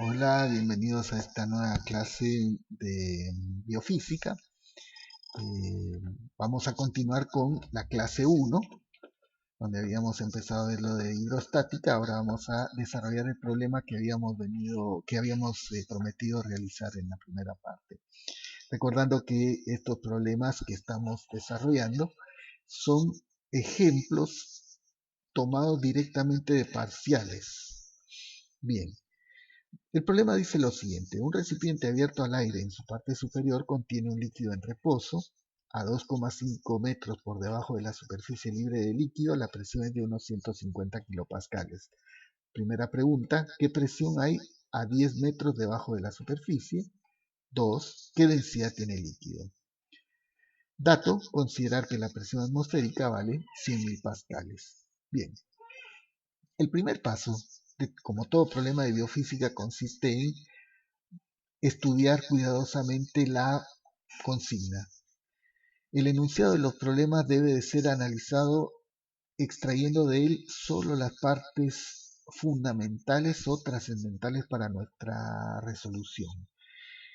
Hola, bienvenidos a esta nueva clase de biofísica. Eh, Vamos a continuar con la clase 1, donde habíamos empezado a ver lo de hidrostática. Ahora vamos a desarrollar el problema que habíamos prometido realizar en la primera parte. Recordando que estos problemas que estamos desarrollando son ejemplos tomados directamente de parciales. Bien, el problema dice lo siguiente: un recipiente abierto al aire en su parte superior contiene un líquido en reposo a 2,5 metros por debajo de la superficie libre de líquido. La presión es de unos 150 kilopascales. Primera pregunta: ¿qué presión hay a 10 metros debajo de la superficie? 2. ¿Qué densidad tiene el líquido? Dato: considerar que la presión atmosférica vale 100.000 pascales. Bien, el primer paso, como todo problema de biofísica, consiste en estudiar cuidadosamente la consigna. El enunciado de los problemas debe de ser analizado extrayendo de él solo las partes fundamentales o trascendentales para nuestra resolución.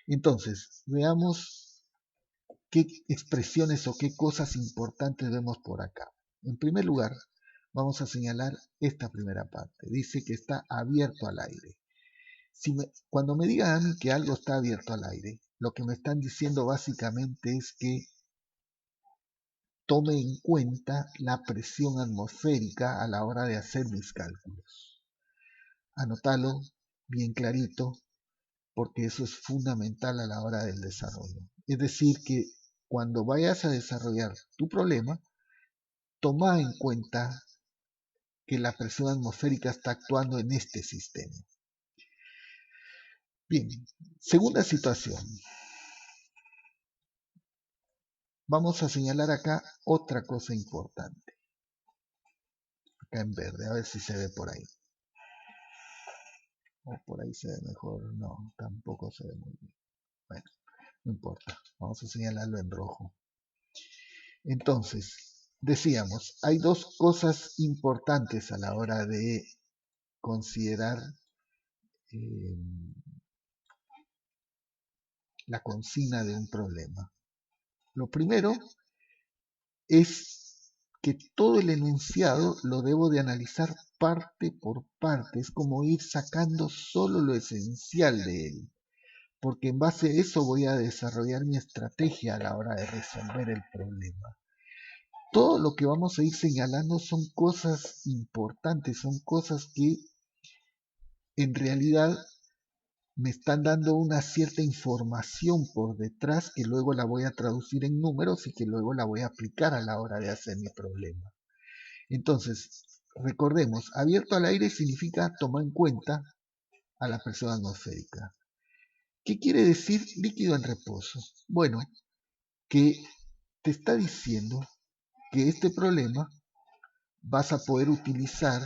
Entonces, veamos qué expresiones o qué cosas importantes vemos por acá. En primer lugar, vamos a señalar esta primera parte. Dice que está abierto al aire. Cuando me digan a mí que algo está abierto al aire, lo que me están diciendo básicamente es que tome en cuenta la presión atmosférica a la hora de hacer mis cálculos. Anótalo bien clarito, porque eso es fundamental a la hora del desarrollo. Es decir, que cuando vayas a desarrollar tu problema, toma en cuenta que la presión atmosférica está actuando en este sistema. Bien, segunda situación. Vamos a señalar acá otra cosa importante. Acá en verde, a ver si se ve por ahí. O por ahí se ve mejor. No, tampoco se ve muy bien. Bueno, no importa. Vamos a señalarlo en rojo. Entonces, decíamos, hay dos cosas importantes a la hora de considerar eh, la consigna de un problema. Lo primero es que todo el enunciado lo debo de analizar parte por parte. Es como ir sacando solo lo esencial de él, porque en base a eso voy a desarrollar mi estrategia a la hora de resolver el problema. Todo lo que vamos a ir señalando son cosas importantes, son cosas que en realidad me están dando una cierta información por detrás que luego la voy a traducir en números y que luego la voy a aplicar a la hora de hacer mi problema. Entonces, recordemos, abierto al aire significa tomar en cuenta a la presión atmosférica. ¿Qué quiere decir líquido en reposo? Bueno, que te está diciendo que este problema vas a poder utilizar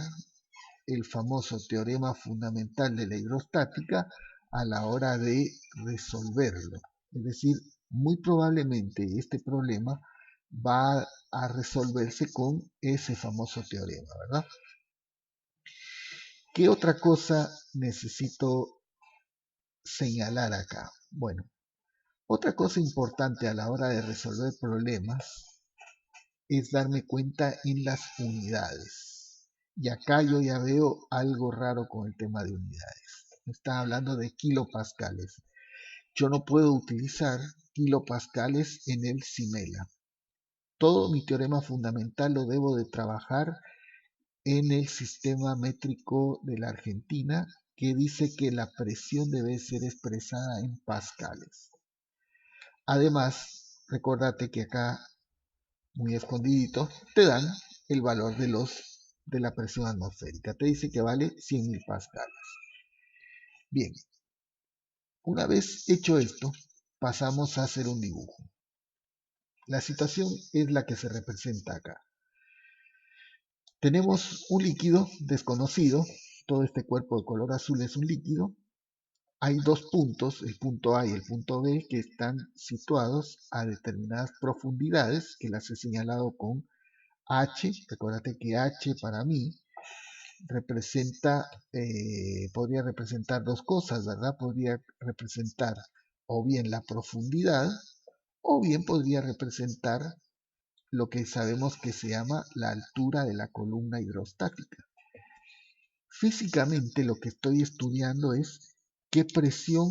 el famoso teorema fundamental de la hidrostática a la hora de resolverlo. Es decir, muy probablemente este problema va a resolverse con ese famoso teorema, ¿verdad? ¿Qué otra cosa necesito señalar acá? Bueno, otra cosa importante a la hora de resolver problemas es darme cuenta en las unidades. Y acá yo ya veo algo raro con el tema de unidades. Me está hablando de kilopascales. Yo no puedo utilizar kilopascales en el CIMELA. Todo mi teorema fundamental lo debo de trabajar en el sistema métrico de la Argentina, que dice que la presión debe ser expresada en pascales. Además, recordate que acá, muy escondidito, te dan el valor de la presión atmosférica. Te dice que vale 100.000 pascales. Bien, una vez hecho esto, pasamos a hacer un dibujo. La situación es la que se representa acá. Tenemos un líquido desconocido. Todo este cuerpo de color azul es un líquido. Hay dos puntos, el punto A y el punto B, que están situados a determinadas profundidades, que las he señalado con H. Recuérdate que H para mí podría representar dos cosas, ¿verdad? Podría representar o bien la profundidad o bien podría representar lo que sabemos que se llama la altura de la columna hidrostática. Físicamente lo que estoy estudiando es qué presión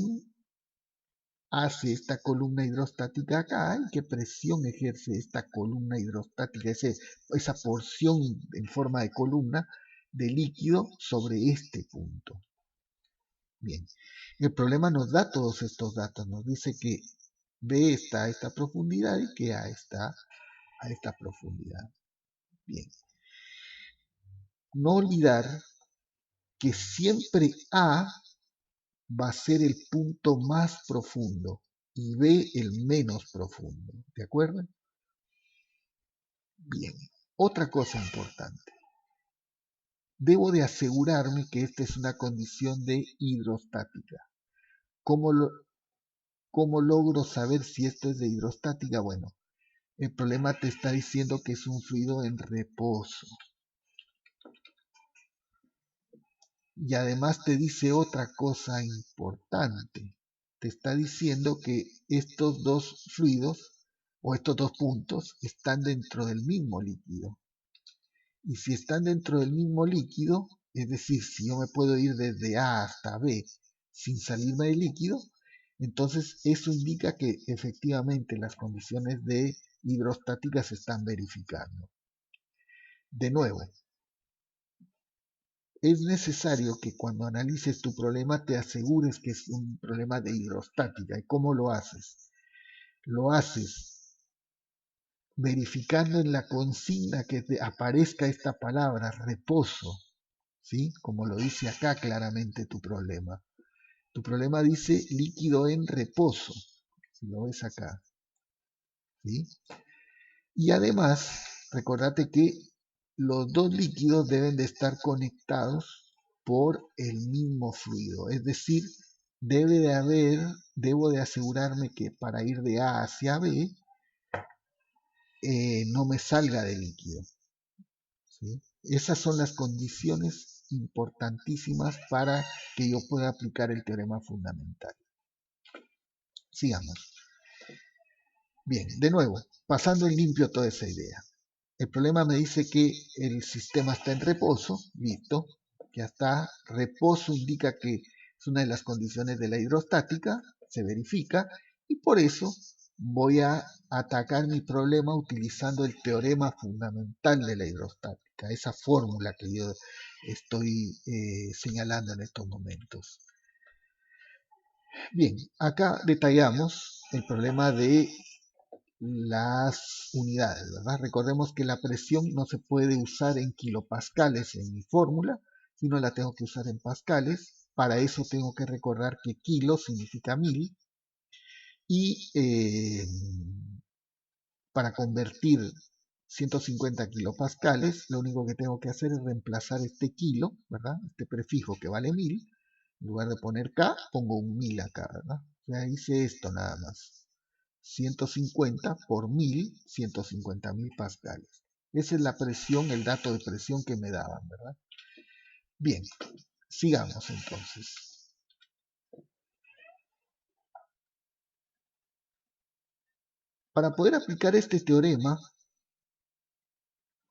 hace esta columna hidrostática acá y qué presión ejerce esta columna hidrostática, esa porción en forma de columna de líquido sobre este punto. Bien, el problema nos da todos estos datos, nos dice que B está a esta profundidad y que A está a esta profundidad. Bien, no olvidar que siempre A va a ser el punto más profundo y B el menos profundo, ¿de acuerdo? Bien, otra cosa importante. Debo de asegurarme que esta es una condición de hidrostática. ¿Cómo logro saber si esto es de hidrostática? Bueno, el problema te está diciendo que es un fluido en reposo. Y además te dice otra cosa importante. Te está diciendo que estos dos fluidos o estos dos puntos están dentro del mismo líquido. Y si están dentro del mismo líquido, es decir, si yo me puedo ir desde A hasta B sin salirme del líquido, entonces eso indica que efectivamente las condiciones de hidrostática se están verificando. De nuevo, es necesario que cuando analices tu problema te asegures que es un problema de hidrostática. ¿Y cómo lo haces? Lo haces verificando en la consigna que te aparezca esta palabra, reposo, ¿sí? Como lo dice acá claramente tu problema. Tu problema dice líquido en reposo, si lo ves acá, ¿sí? Y además, recordate que los dos líquidos deben de estar conectados por el mismo fluido, es decir, debo de asegurarme que para ir de A hacia B no me salga de líquido, ¿sí? Esas son las condiciones importantísimas para que yo pueda aplicar el teorema fundamental. Sigamos. Bien, de nuevo, pasando en limpio toda esa idea. El problema me dice que el sistema está en reposo, listo, ya está. Reposo indica que es una de las condiciones de la hidrostática, se verifica, y por eso voy a atacar mi problema utilizando el teorema fundamental de la hidrostática, esa fórmula que yo estoy señalando en estos momentos. Bien, acá detallamos el problema de las unidades, ¿verdad? Recordemos que la presión no se puede usar en kilopascales en mi fórmula, sino la tengo que usar en pascales. Para eso tengo que recordar que kilo significa 1000 y para convertir 150 kilopascales, lo único que tengo que hacer es reemplazar este kilo, ¿verdad? Este prefijo que vale 1000. En lugar de poner K, pongo un 1000 acá, ¿verdad? O sea, hice esto nada más. 150 por 1000, 150.000 pascales. Esa es la presión, el dato de presión que me daban, ¿verdad? Bien, sigamos entonces. Para poder aplicar este teorema,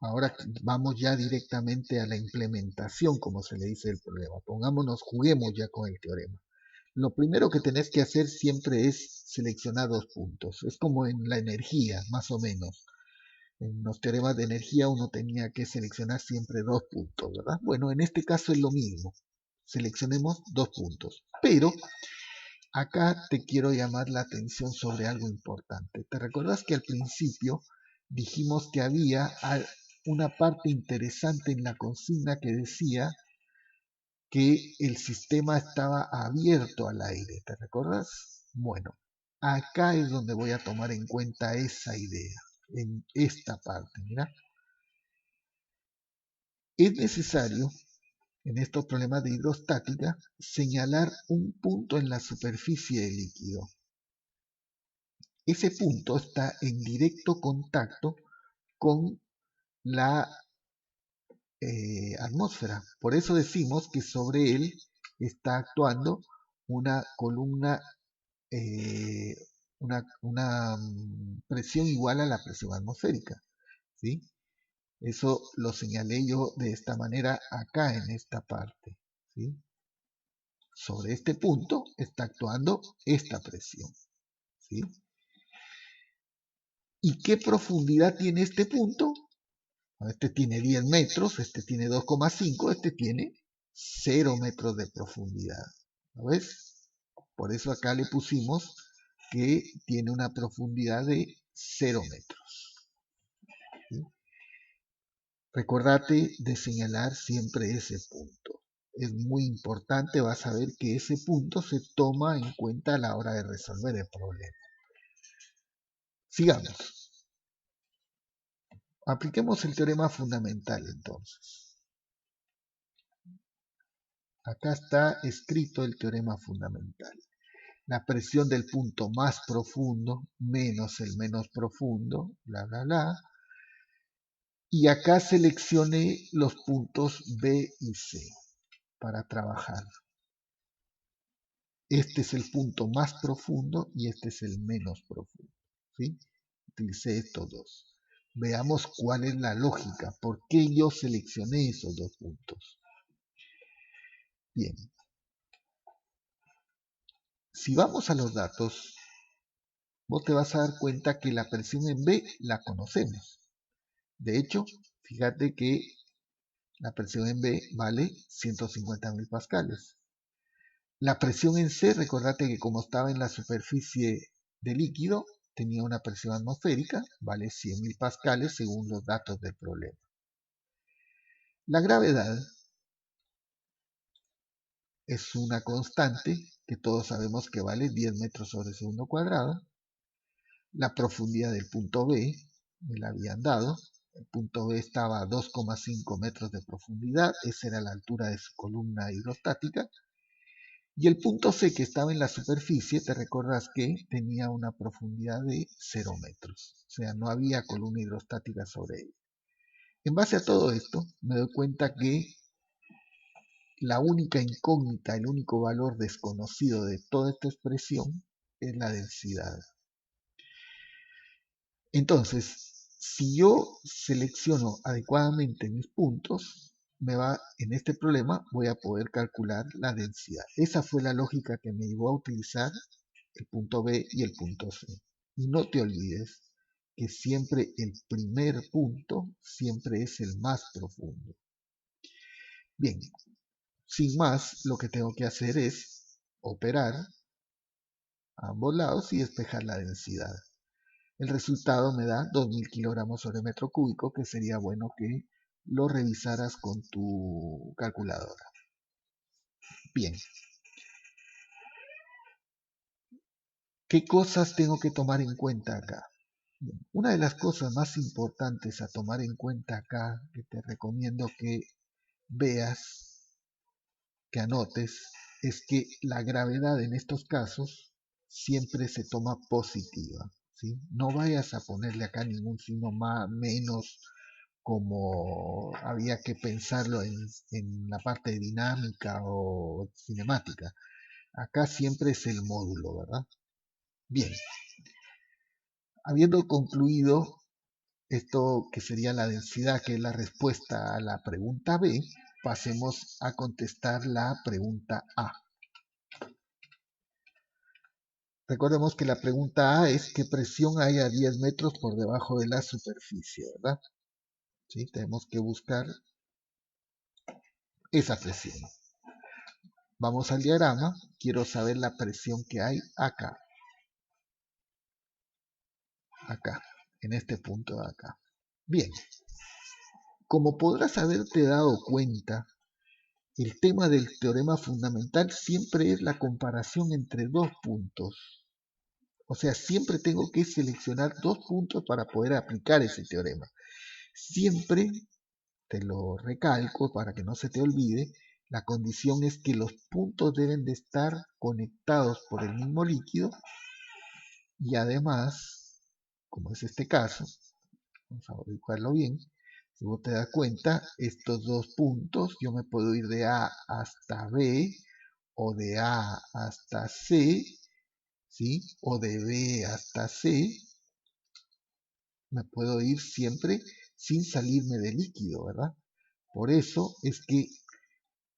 ahora vamos ya directamente a la implementación, como se le dice el problema. Pongámonos, juguemos ya con el teorema. Lo primero que tenés que hacer siempre es seleccionar dos puntos. Es como en la energía, más o menos. En los teoremas de energía uno tenía que seleccionar siempre dos puntos, ¿verdad? Bueno, en este caso es lo mismo. Seleccionemos dos puntos. Pero acá te quiero llamar la atención sobre algo importante. ¿Te recuerdas que al principio dijimos que había una parte interesante en la consigna que decía que el sistema estaba abierto al aire? ¿Te recuerdas? Bueno, acá es donde voy a tomar en cuenta esa idea, en esta parte, mira. Es necesario, en estos problemas de hidrostática, señalar un punto en la superficie del líquido. Ese punto está en directo contacto con la atmósfera. Por eso decimos que sobre él está actuando una columna, eh, una presión igual a la presión atmosférica. ¿Sí? Eso lo señalé yo de esta manera acá en esta parte. ¿Sí? Sobre este punto está actuando esta presión. ¿Sí? ¿Y qué profundidad tiene este punto? Este tiene 10 metros, este tiene 2,5, este tiene 0 metros de profundidad. ¿Lo ves? Por eso acá le pusimos que tiene una profundidad de 0 metros. ¿Sí? Recordate de señalar siempre ese punto. Es muy importante, vas a ver que ese punto se toma en cuenta a la hora de resolver el problema. Sigamos. Apliquemos el teorema fundamental entonces. Acá está escrito el teorema fundamental. La presión del punto más profundo menos el menos profundo, bla, bla, bla. Y acá seleccioné los puntos B y C para trabajar. Este es el punto más profundo y este es el menos profundo. ¿Sí? Utilicé estos dos. Veamos cuál es la lógica. ¿Por qué yo seleccioné esos dos puntos? Bien. Si vamos a los datos, vos te vas a dar cuenta que la presión en B la conocemos. De hecho, fíjate que la presión en B vale 150.000 pascales. La presión en C, recordate que como estaba en la superficie de líquido, tenía una presión atmosférica, vale 100.000 pascales según los datos del problema. La gravedad es una constante que todos sabemos que vale 10 metros sobre segundo cuadrado. La profundidad del punto B me la habían dado. El punto B estaba a 2,5 metros de profundidad, esa era la altura de su columna hidrostática. Y el punto C que estaba en la superficie, te recuerdas que tenía una profundidad de 0 metros. O sea, no había columna hidrostática sobre él. En base a todo esto, me doy cuenta que la única incógnita, el único valor desconocido de toda esta expresión es la densidad. Entonces, si yo selecciono adecuadamente mis puntos, en este problema voy a poder calcular la densidad. Esa fue la lógica que me llevó a utilizar el punto B y el punto C. Y no te olvides que siempre el primer punto siempre es el más profundo. Bien, sin más, lo que tengo que hacer es operar a ambos lados y despejar la densidad. El resultado me da 2000 kilogramos sobre metro cúbico, que sería bueno que lo revisaras con tu calculadora. Bien. ¿Qué cosas tengo que tomar en cuenta acá? Bien. Una de las cosas más importantes a tomar en cuenta acá, que te recomiendo que veas, que anotes, es que la gravedad en estos casos siempre se toma positiva. ¿Sí? No vayas a ponerle acá ningún signo más, menos, como había que pensarlo en la parte dinámica o cinemática. Acá siempre es el módulo, ¿verdad? Bien, habiendo concluido esto que sería la densidad, que es la respuesta a la pregunta B, pasemos a contestar la pregunta A. Recordemos que la pregunta A es ¿qué presión hay a 10 metros por debajo de la superficie? ¿Verdad? ¿Sí? Tenemos que buscar esa presión. Vamos al diagrama. Quiero saber la presión que hay acá. Acá, en este punto de acá. Bien. Como podrás haberte dado cuenta, el tema del teorema fundamental siempre es la comparación entre dos puntos. O sea, siempre tengo que seleccionar dos puntos para poder aplicar ese teorema. Siempre, te lo recalco para que no se te olvide, la condición es que los puntos deben de estar conectados por el mismo líquido y además, como es este caso, vamos a ubicarlo bien, Si vos te das cuenta, estos dos puntos, yo me puedo ir de A hasta B, o de A hasta C, ¿sí? O de B hasta C, me puedo ir siempre sin salirme del líquido, ¿verdad? Por eso es que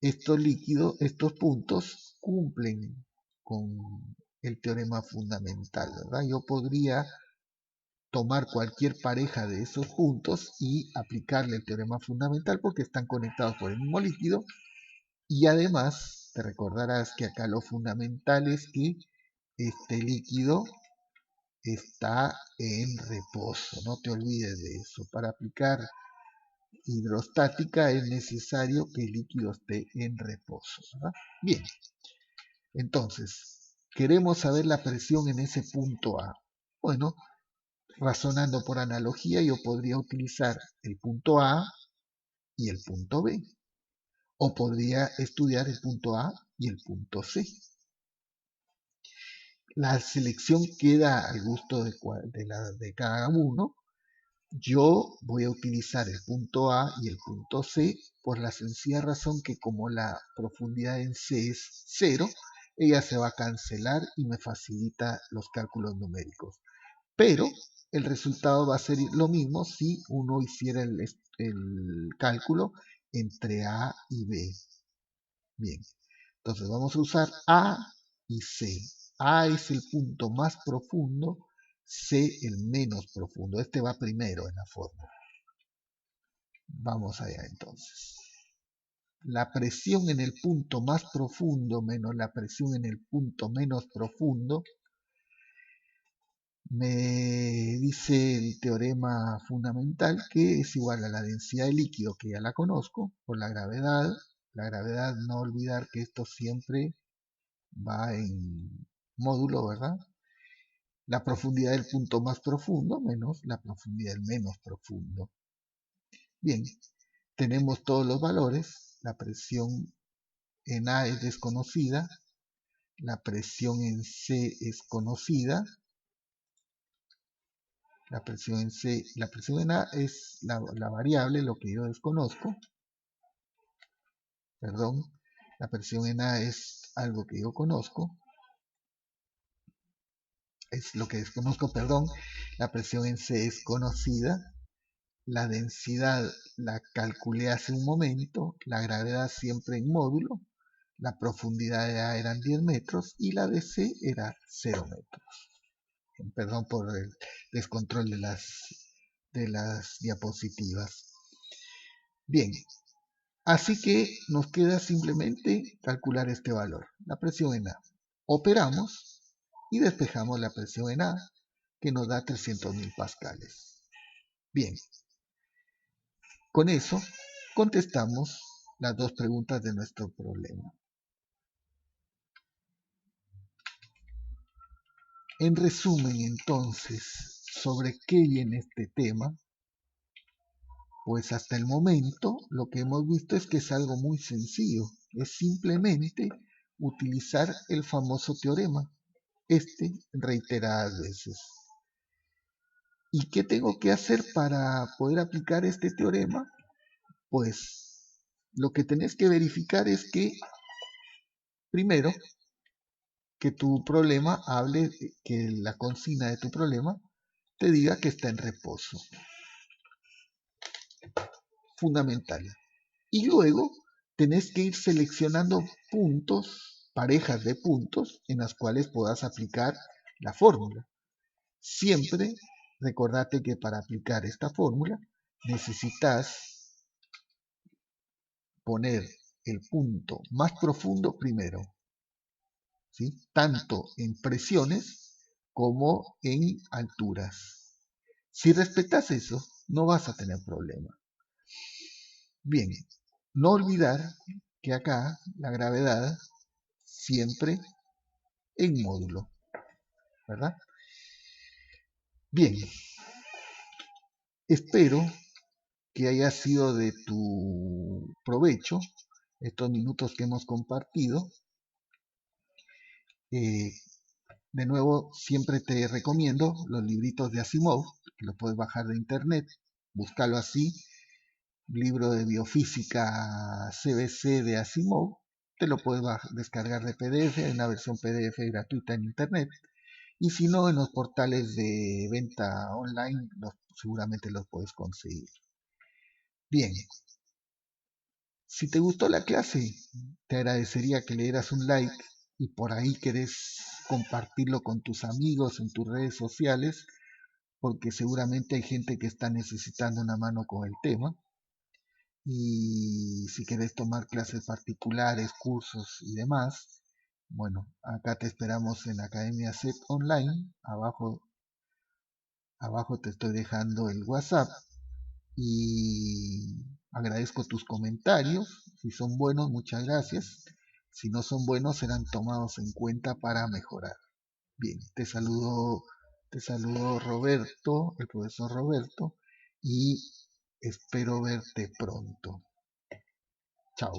estos líquidos, estos puntos cumplen con el teorema fundamental, ¿verdad? Yo podría tomar cualquier pareja de esos puntos y aplicarle el teorema fundamental porque están conectados por el mismo líquido y además te recordarás que acá lo fundamental es que este líquido está en reposo, no te olvides de eso. Para aplicar hidrostática es necesario que el líquido esté en reposo, ¿verdad? Bien, entonces, queremos saber la presión en ese punto A. Bueno, razonando por analogía, yo podría utilizar el punto A y el punto B, o podría estudiar el punto A y el punto C. La selección queda al gusto de cada uno. Yo voy a utilizar el punto A y el punto C por la sencilla razón que como la profundidad en C es 0, ella se va a cancelar y me facilita los cálculos numéricos. Pero el resultado va a ser lo mismo si uno hiciera el cálculo entre A y B. Bien, entonces vamos a usar A y C. A es el punto más profundo, C el menos profundo. Este va primero en la fórmula. Vamos allá entonces. La presión en el punto más profundo menos la presión en el punto menos profundo, me dice el teorema fundamental que es igual a la densidad de líquido, que ya la conozco, por la gravedad. La gravedad, no olvidar que esto siempre va en módulo, ¿verdad? La profundidad del punto más profundo menos la profundidad del menos profundo. Bien, tenemos todos los valores. La presión en A es desconocida, la presión en C es conocida, la presión en A es la variable, lo que yo desconozco, perdón, la presión en A es algo que yo conozco, es lo que desconozco, perdón, la presión en C es conocida, la densidad la calculé hace un momento, la gravedad siempre en módulo, la profundidad de A eran 10 metros y la de C era 0 metros. Perdón por el descontrol de las diapositivas. Bien, así que nos queda simplemente calcular este valor, la presión en A. Operamos y despejamos la presión en A, que nos da 300.000 pascales. Bien, con eso contestamos las dos preguntas de nuestro problema. En resumen, entonces, ¿sobre qué viene este tema? Pues hasta el momento lo que hemos visto es que es algo muy sencillo. Es simplemente utilizar el famoso teorema, reiteradas veces. ¿Y qué tengo que hacer para poder aplicar este teorema? Pues lo que tenés que verificar es que, primero, que tu problema hable, que la consigna de tu problema te diga que está en reposo. Fundamental. Y luego tenés que ir seleccionando puntos, parejas de puntos en las cuales puedas aplicar la fórmula. Siempre recordate que para aplicar esta fórmula necesitas poner el punto más profundo primero, ¿sí? Tanto en presiones como en alturas. Si respetas eso, no vas a tener problema. Bien, no olvidar que acá la gravedad siempre en módulo, ¿verdad? Bien, espero que haya sido de tu provecho estos minutos que hemos compartido. De nuevo, siempre te recomiendo los libritos de Asimov, que lo puedes bajar de internet, búscalo así, libro de biofísica CBC de Asimov, te lo puedes descargar de PDF, en una versión PDF gratuita en internet. Y si no, en los portales de venta online seguramente los puedes conseguir. Bien, si te gustó la clase, te agradecería que le dieras un like y por ahí querés compartirlo con tus amigos en tus redes sociales, porque seguramente hay gente que está necesitando una mano con el tema. Y si querés tomar clases particulares, cursos y demás, bueno, acá te esperamos en Academia Set Online. Abajo te estoy dejando el WhatsApp y agradezco tus comentarios. Si son buenos, muchas gracias. Si no son buenos, serán tomados en cuenta para mejorar. Bien, te saludo Roberto, el profesor Roberto, y espero verte pronto. Chao.